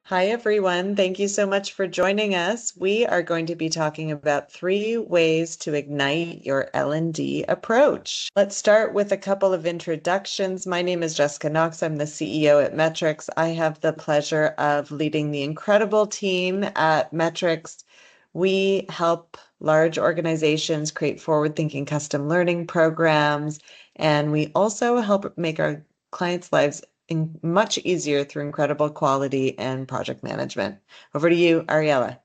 Hi, everyone. Thank you so much for joining us. We are going to be talking about 3 ways to ignite your L&D approach. Let's start with a couple of introductions. My name is Jessica Knox. I'm the CEO at Metrix. I have the pleasure of leading the incredible team at Metrix. We help large organizations create forward-thinking custom learning programs, and we also help make our clients' lives much easier through incredible quality and project management. Over to you, Ariella.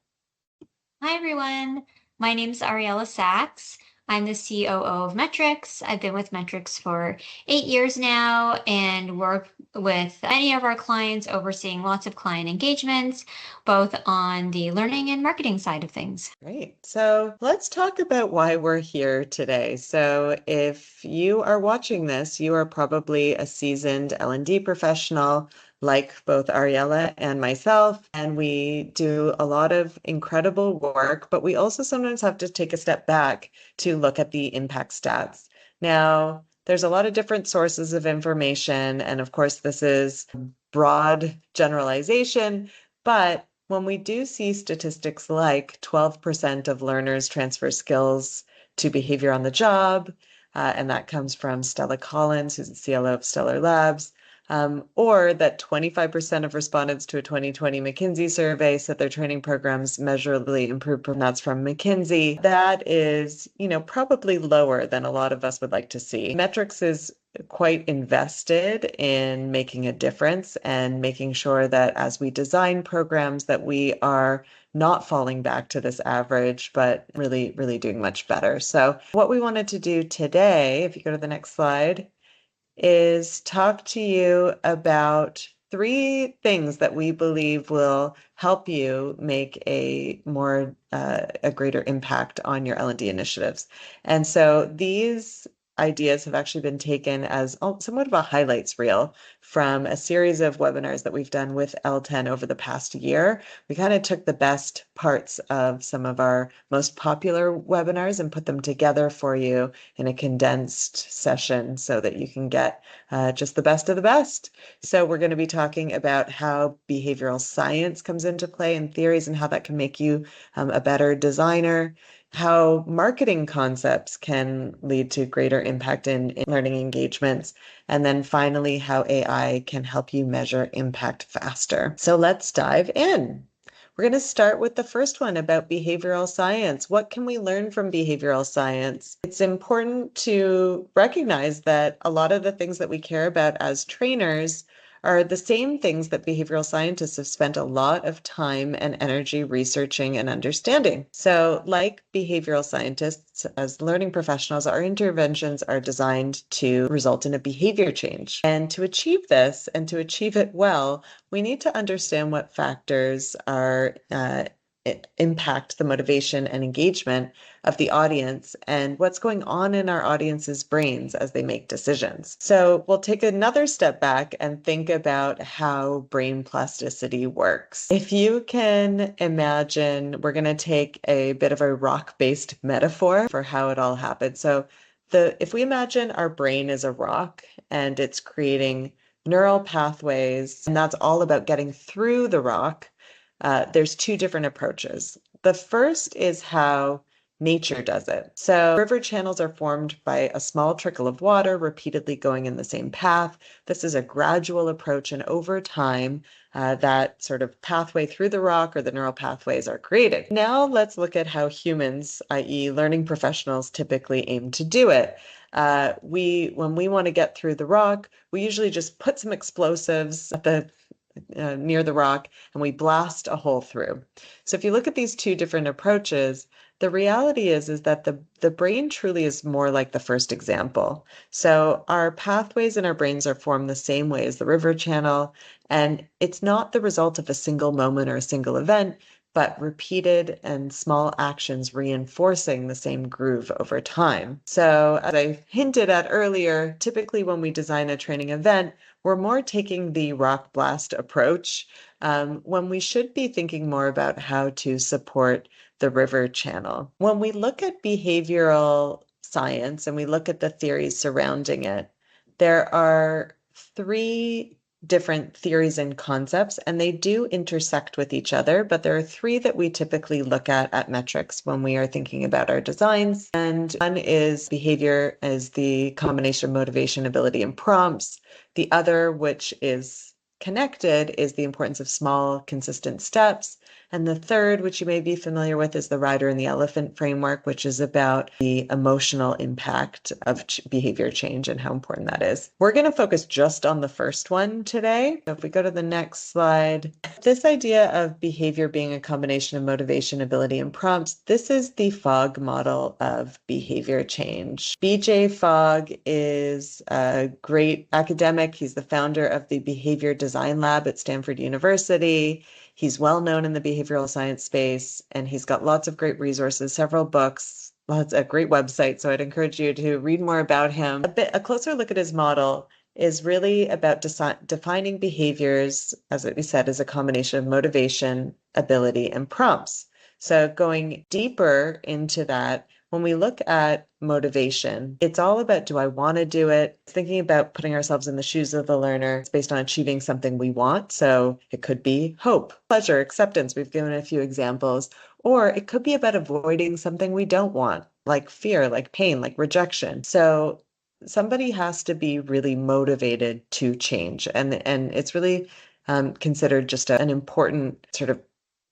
Hi, everyone. My name is Ariella Sax. I'm the COO of Metrix. I've been with Metrix for 8 years now and work with many of our clients, overseeing lots of client engagements, both on the learning and marketing side of things. Great. So let's talk about why we're here today. So if you are watching this, you are probably a seasoned L&D professional like both Ariella and myself, and we do a lot of incredible work, but we also sometimes have to take a step back to look at the impact stats. Now, there's a lot of different sources of information, and of course, this is broad generalization, but when we do see statistics like 12% of learners transfer skills to behavior on the job, and that comes from Stella Collins, who's the CLO of Stellar Labs, or that 25% of respondents to a 2020 McKinsey survey said their training programs measurably improved, and that's from McKinsey. That is, probably lower than a lot of us would like to see. Metrix is quite invested in making a difference and making sure that as we design programs that we are not falling back to this average, but really, really doing much better. So what we wanted to do today, if you go to the next slide, is talk to you about 3 things that we believe will help you make a greater impact on your L&D initiatives. And so these ideas have actually been taken as somewhat of a highlights reel from a series of webinars that we've done with L10 over the past year. We kind of took the best parts of some of our most popular webinars and put them together for you in a condensed session so that you can get just the best of the best. So we're going to be talking about how behavioral science comes into play and theories and how that can make you a better designer, how marketing concepts can lead to greater impact in learning engagements, and then finally, how AI can help you measure impact faster. So let's dive in. We're going to start with the first one about behavioral science. What can we learn from behavioral science? It's important to recognize that a lot of the things that we care about as trainers are the same things that behavioral scientists have spent a lot of time and energy researching and understanding. So, like behavioral scientists, as learning professionals, our interventions are designed to result in a behavior change. And to achieve this and to achieve it well, we need to understand what factors are impact the motivation and engagement of the audience and what's going on in our audience's brains as they make decisions. So we'll take another step back and think about how brain plasticity works. If you can imagine, we're going to take a bit of a rock-based metaphor for how it all happened. So if we imagine our brain is a rock and it's creating neural pathways, and that's all about getting through the rock, there's 2 different approaches. The first is how nature does it. So river channels are formed by a small trickle of water repeatedly going in the same path. This is a gradual approach, and over time, that sort of pathway through the rock or the neural pathways are created. Now let's look at how humans, i.e. learning professionals, typically aim to do it. When we want to get through the rock, we usually just put some explosives at the near the rock and we blast a hole through. So if you look at these 2 different approaches, the reality is that the brain truly is more like the first example. So our pathways in our brains are formed the same way as the river channel, and it's not the result of a single moment or a single event, but repeated and small actions reinforcing the same groove over time. So as I hinted at earlier, typically when we design a training event, we're more taking the rock blast approach when we should be thinking more about how to support the river channel. When we look at behavioral science and we look at the theories surrounding it, there are 3 different theories and concepts, and they do intersect with each other, but there are three that we typically look at Metrix when we are thinking about our designs. And one is behavior as the combination of motivation, ability, and prompts. The other, which is connected, is the importance of small, consistent steps. And the third, which you may be familiar with, is the rider and the elephant framework, which is about the emotional impact of behavior change and how important that is. We're going to focus just on the first one today. So if we go to the next slide, this idea of behavior being a combination of motivation, ability, and prompts, this is the Fogg model of behavior change. BJ Fogg is a great academic. He's the founder of the Behavior Design Lab at Stanford University. He's well known in the behavioral science space, and he's got lots of great resources, several books, a great website. So I'd encourage you to read more about him. A closer look at his model is really about defining behaviors, as we said, as a combination of motivation, ability, and prompts. So going deeper into that, when we look at motivation, it's all about, do I want to do it? Thinking about putting ourselves in the shoes of the learner. It's based on achieving something we want. So it could be hope, pleasure, acceptance. We've given a few examples. Or it could be about avoiding something we don't want, like fear, like pain, like rejection. So somebody has to be really motivated to change. And it's really considered just an important sort of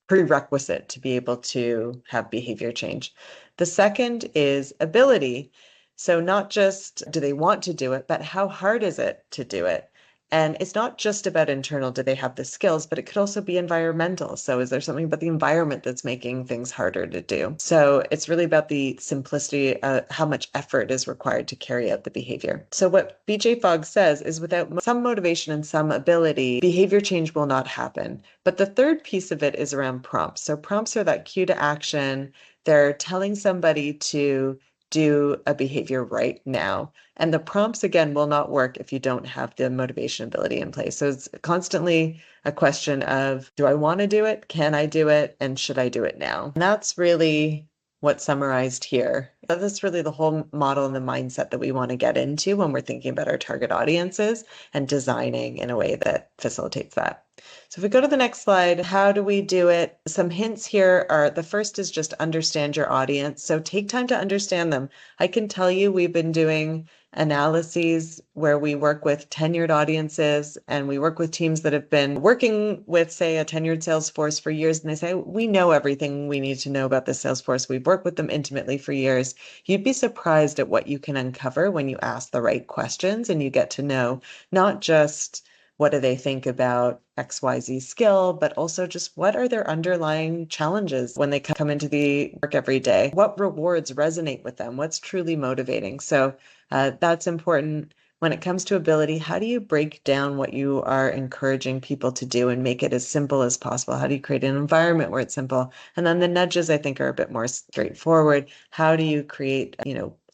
prerequisite to be able to have behavior change. The second is ability. So not just do they want to do it, but how hard is it to do it? And it's not just about internal, do they have the skills, but it could also be environmental. So is there something about the environment that's making things harder to do? So it's really about the simplicity, how much effort is required to carry out the behavior. So what BJ Fogg says is without some motivation and some ability, behavior change will not happen. But the third piece of it is around prompts. So prompts are that cue to action. They're telling somebody to do a behavior right now. And the prompts, again, will not work if you don't have the motivation ability in place. So it's constantly a question of, do I want to do it? Can I do it? And should I do it now? And that's really what's summarized here. That's really the whole model and the mindset that we want to get into when we're thinking about our target audiences and designing in a way that facilitates that. So if we go to the next slide, how do we do it? Some hints here are, the first is just understand your audience. So take time to understand them. I can tell you we've been doing analyses where we work with tenured audiences, and we work with teams that have been working with, say, a tenured sales force for years, and they say, we know everything we need to know about the sales force. We've worked with them intimately for years. You'd be surprised at what you can uncover when you ask the right questions and you get to know not just what do they think about XYZ skill, but also just what are their underlying challenges when they come into the work every day? What rewards resonate with them? What's truly motivating? So that's important. When it comes to ability, how do you break down what you are encouraging people to do and make it as simple as possible? How do you create an environment where it's simple? And then the nudges, I think, are a bit more straightforward. How do you create,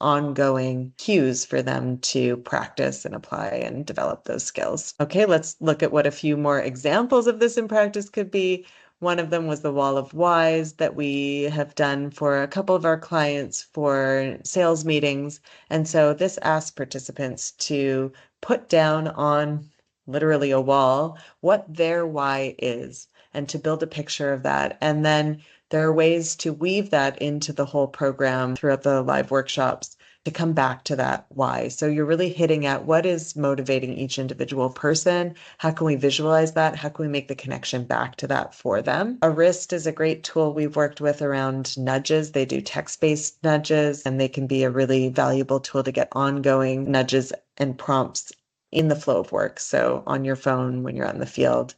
ongoing cues for them to practice and apply and develop those skills? Okay, let's look at what a few more examples of this in practice could be. One of them was the wall of whys that we have done for a couple of our clients for sales meetings. And so this asks participants to put down on literally a wall what their why is and to build a picture of that. And then there are ways to weave that into the whole program throughout the live workshops to come back to that why. So you're really hitting at what is motivating each individual person. How can we visualize that? How can we make the connection back to that for them? A wrist is a great tool we've worked with around nudges. They do text-based nudges, and they can be a really valuable tool to get ongoing nudges and prompts in the flow of work. So on your phone when you're out in the field.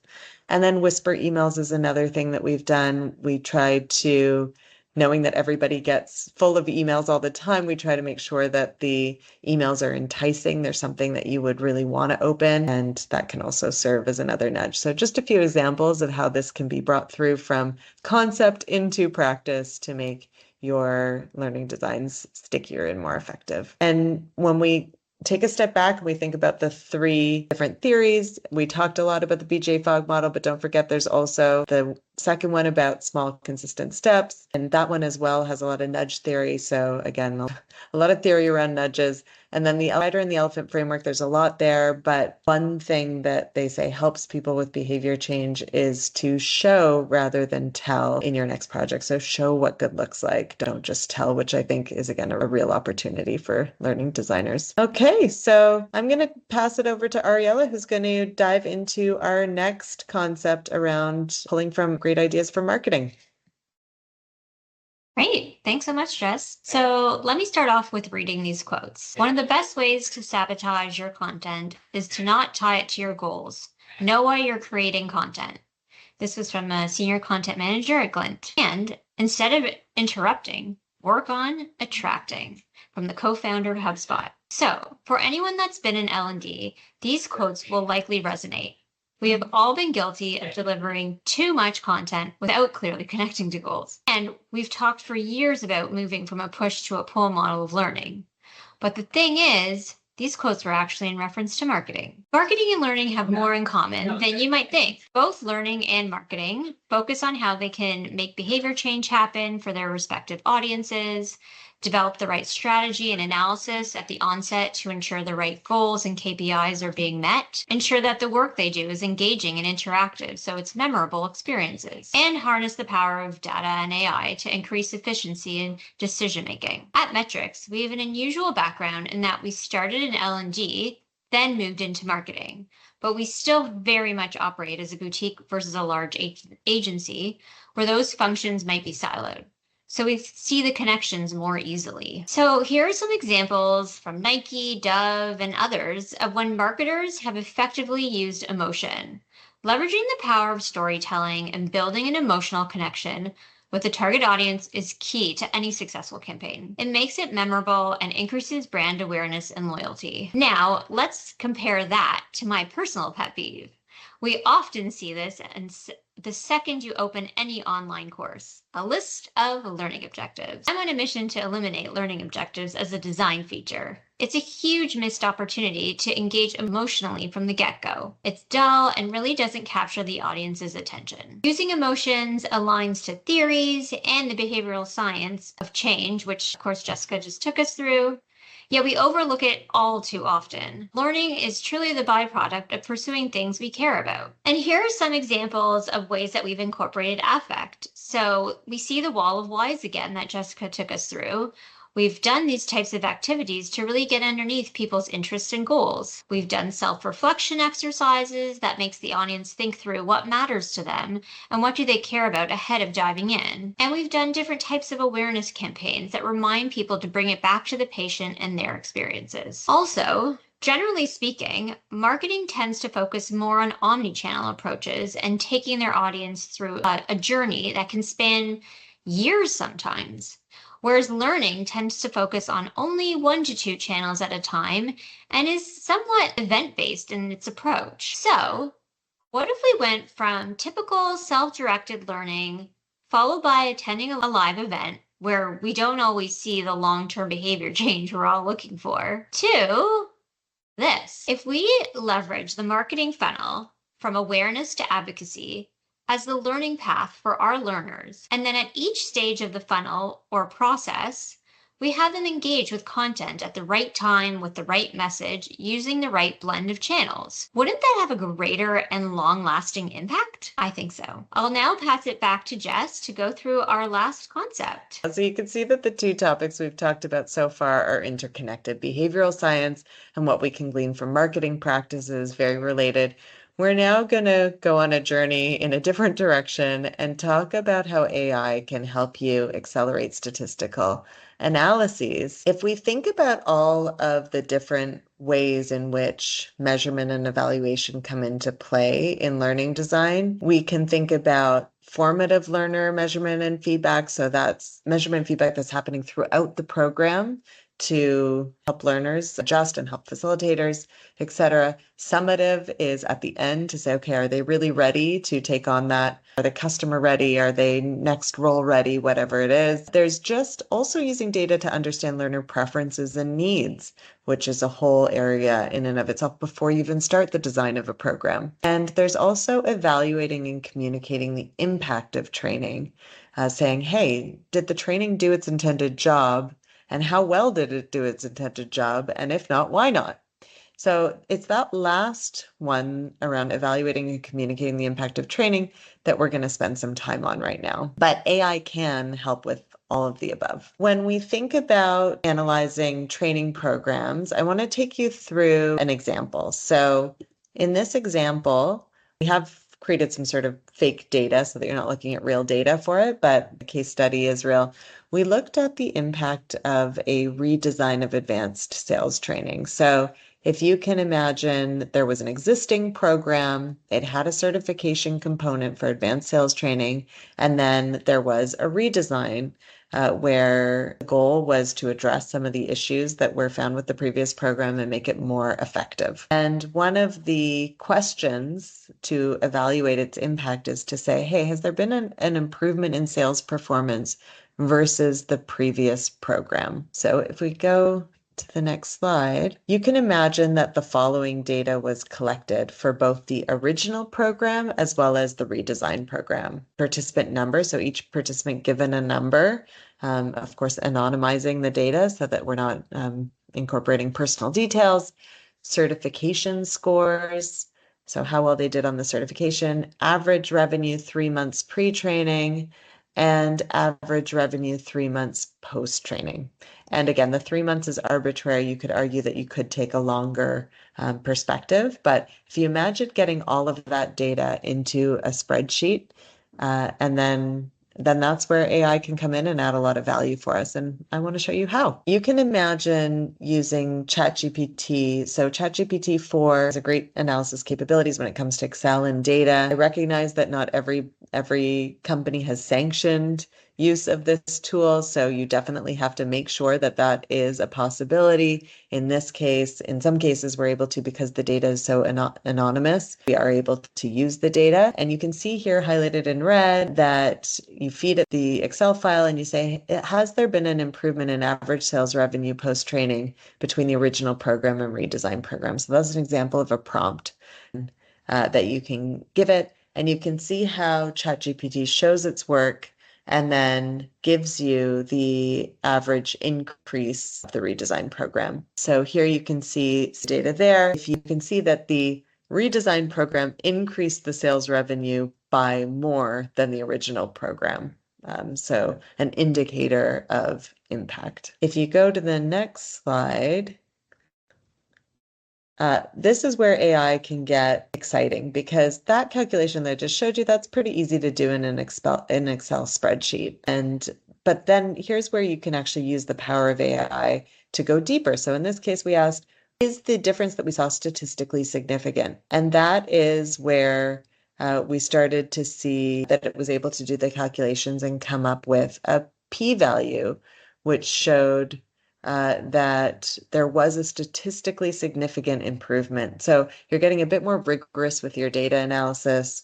And then whisper emails is another thing that we've done. We tried to, knowing that everybody gets full of emails all the time, we try to make sure that the emails are enticing. There's something that you would really want to open, and that can also serve as another nudge. So just a few examples of how this can be brought through from concept into practice to make your learning designs stickier and more effective. And when we take a step back and we think about the three different theories. We talked a lot about the BJ Fogg model, but don't forget there's also the second one about small, consistent steps. And that one as well has a lot of nudge theory. So again, a lot of theory around nudges. And then the spider and the elephant framework, there's a lot there, but one thing that they say helps people with behavior change is to show rather than tell in your next project. So show what good looks like. Don't just tell, which I think is, again, a real opportunity for learning designers. Okay, so I'm going to pass it over to Ariella, who's going to dive into our next concept around pulling from great ideas for marketing. Great. Thanks so much, Jess. So let me start off with reading these quotes. One of the best ways to sabotage your content is to not tie it to your goals. Know why you're creating content. This was from a senior content manager at Glint. And instead of interrupting, work on attracting, from the co-founder of HubSpot. So for anyone that's been in L&D, these quotes will likely resonate. We have all been guilty of delivering too much content without clearly connecting to goals. And we've talked for years about moving from a push to a pull model of learning. But the thing is, these quotes were actually in reference to marketing. Marketing and learning have more in common than you might think. Both learning and marketing focus on how they can make behavior change happen for their respective audiences, develop the right strategy and analysis at the onset to ensure the right goals and KPIs are being met, ensure that the work they do is engaging and interactive so it's memorable experiences, and harness the power of data and AI to increase efficiency in decision making. At Metrix, we have an unusual background in that we started in L&D, then moved into marketing, but we still very much operate as a boutique versus a large agency where those functions might be siloed. So we see the connections more easily. So here are some examples from Nike, Dove, and others of when marketers have effectively used emotion. Leveraging the power of storytelling and building an emotional connection with the target audience is key to any successful campaign. It makes it memorable and increases brand awareness and loyalty. Now, let's compare that to my personal pet peeve. We often see this the second you open any online course, a list of learning objectives. I'm on a mission to eliminate learning objectives as a design feature. It's a huge missed opportunity to engage emotionally from the get-go. It's dull and really doesn't capture the audience's attention. Using emotions aligns to theories and the behavioral science of change, which of course Jessica just took us through. Yet we overlook it all too often. Learning is truly the byproduct of pursuing things we care about. And here are some examples of ways that we've incorporated affect. So we see the wall of whys again that Jessica took us through. We've done these types of activities to really get underneath people's interests and goals. We've done self-reflection exercises that makes the audience think through what matters to them and what do they care about ahead of diving in. And we've done different types of awareness campaigns that remind people to bring it back to the patient and their experiences. Also, generally speaking, marketing tends to focus more on omni-channel approaches and taking their audience through a journey that can span years sometimes. Whereas learning tends to focus on only 1 to 2 channels at a time and is somewhat event-based in its approach. So, what if we went from typical self-directed learning, followed by attending a live event where we don't always see the long-term behavior change we're all looking for, to this? If we leverage the marketing funnel from awareness to advocacy as the learning path for our learners. And then at each stage of the funnel or process, we have them engage with content at the right time with the right message using the right blend of channels. Wouldn't that have a greater and long-lasting impact? I think so. I'll now pass it back to Jess to go through our last concept. So you can see that the 2 topics we've talked about so far are interconnected. Behavioral science and what we can glean from marketing practices, very related. We're now going to go on a journey in a different direction and talk about how AI can help you accelerate statistical analyses. If we think about all of the different ways in which measurement and evaluation come into play in learning design, we can think about formative learner measurement and feedback. So that's measurement and feedback that's happening throughout the program to help learners adjust and help facilitators, etc. Summative is at the end to say, okay, are they really ready to take on that? Are they customer ready? Are they next role ready? Whatever it is. There's just also using data to understand learner preferences and needs, which is a whole area in and of itself before you even start the design of a program. And there's also evaluating and communicating the impact of training, saying, hey, did the training do its intended job? And how well did it do its intended job? And if not, why not? So it's that last one around evaluating and communicating the impact of training that we're going to spend some time on right now. But AI can help with all of the above. When we think about analyzing training programs, I want to take you through an example. So in this example, we have created some sort of fake data so that you're not looking at real data for it, but the case study is real. We looked at the impact of a redesign of advanced sales training. So if you can imagine there was an existing program, it had a certification component for advanced sales training, and then there was a redesign where the goal was to address some of the issues that were found with the previous program and make it more effective. And one of the questions to evaluate its impact is to say, hey, has there been an improvement in sales performance versus the previous program? So if we go to the next slide, you can imagine that the following data was collected for both the original program as well as the redesign program. Participant number, so each participant given a number, of course, anonymizing the data so that we're not incorporating personal details, certification scores, so how well they did on the certification, average revenue 3 months pre-training, and average revenue 3 months post-training. And again, the 3 months is arbitrary. You could argue that you could take a longer perspective, but if you imagine getting all of that data into a spreadsheet, and then that's where AI can come in and add a lot of value for us. And I want to show you how. You can imagine using ChatGPT. So ChatGPT 4 has a great analysis capabilities when it comes to Excel and data. I recognize that not every company has sanctioned use of this tool, so you definitely have to make sure that that is a possibility. In this case, in some cases, we're able to, because the data is so anonymous, we are able to use the data. And you can see here highlighted in red that you feed it the Excel file and you say, has there been an improvement in average sales revenue post-training between the original program and redesign program? So that's an example of a prompt that you can give it. And you can see how ChatGPT shows its work and then gives you the average increase of the redesign program. So here you can see data there. If you can see that the redesign program increased the sales revenue by more than the original program. So an indicator of impact. If you go to the next slide, this is where AI can get exciting, because that calculation that I just showed you, that's pretty easy to do in an Excel spreadsheet. But then here's where you can actually use the power of AI to go deeper. So in this case, we asked, is the difference that we saw statistically significant? And that is where we started to see that it was able to do the calculations and come up with a p-value, which showed that there was a statistically significant improvement. So you're getting a bit more rigorous with your data analysis.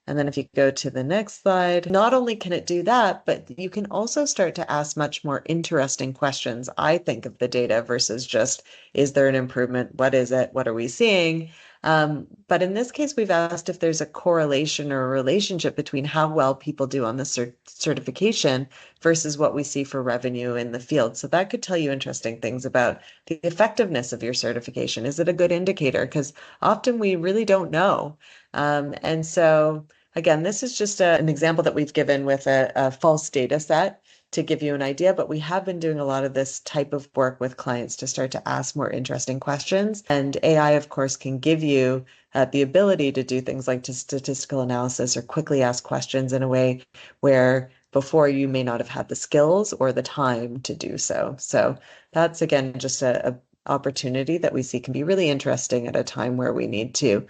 And then if you go to the next slide, not only can it do that, but you can also start to ask much more interesting questions, I think, of the data versus just, is there an improvement? What is it? What are we seeing? But in this case, we've asked if there's a correlation or a relationship between how well people do on the certification versus what we see for revenue in the field. So that could tell you interesting things about the effectiveness of your certification. Is it a good indicator? Because often we really don't know. And so again, this is just an example that we've given with a false data set to give you an idea, but we have been doing a lot of this type of work with clients to start to ask more interesting questions. And AI, of course, can give you the ability to do things like statistical analysis or quickly ask questions in a way where before you may not have had the skills or the time to do so. So that's, again, just a opportunity that we see can be really interesting at a time where we need to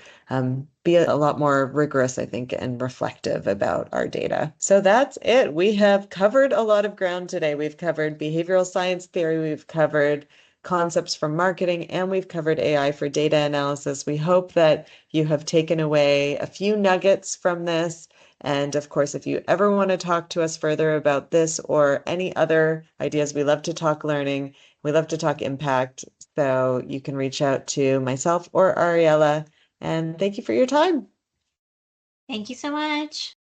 be a lot more rigorous, I think, and reflective about our data. So that's it. We have covered a lot of ground today. We've covered behavioral science theory, we've covered concepts from marketing, and we've covered AI for data analysis. We hope that you have taken away a few nuggets from this. And of course, if you ever want to talk to us further about this or any other ideas, we love to talk learning. We love to talk impact. So you can reach out to myself or Ariella. And thank you for your time. Thank you so much.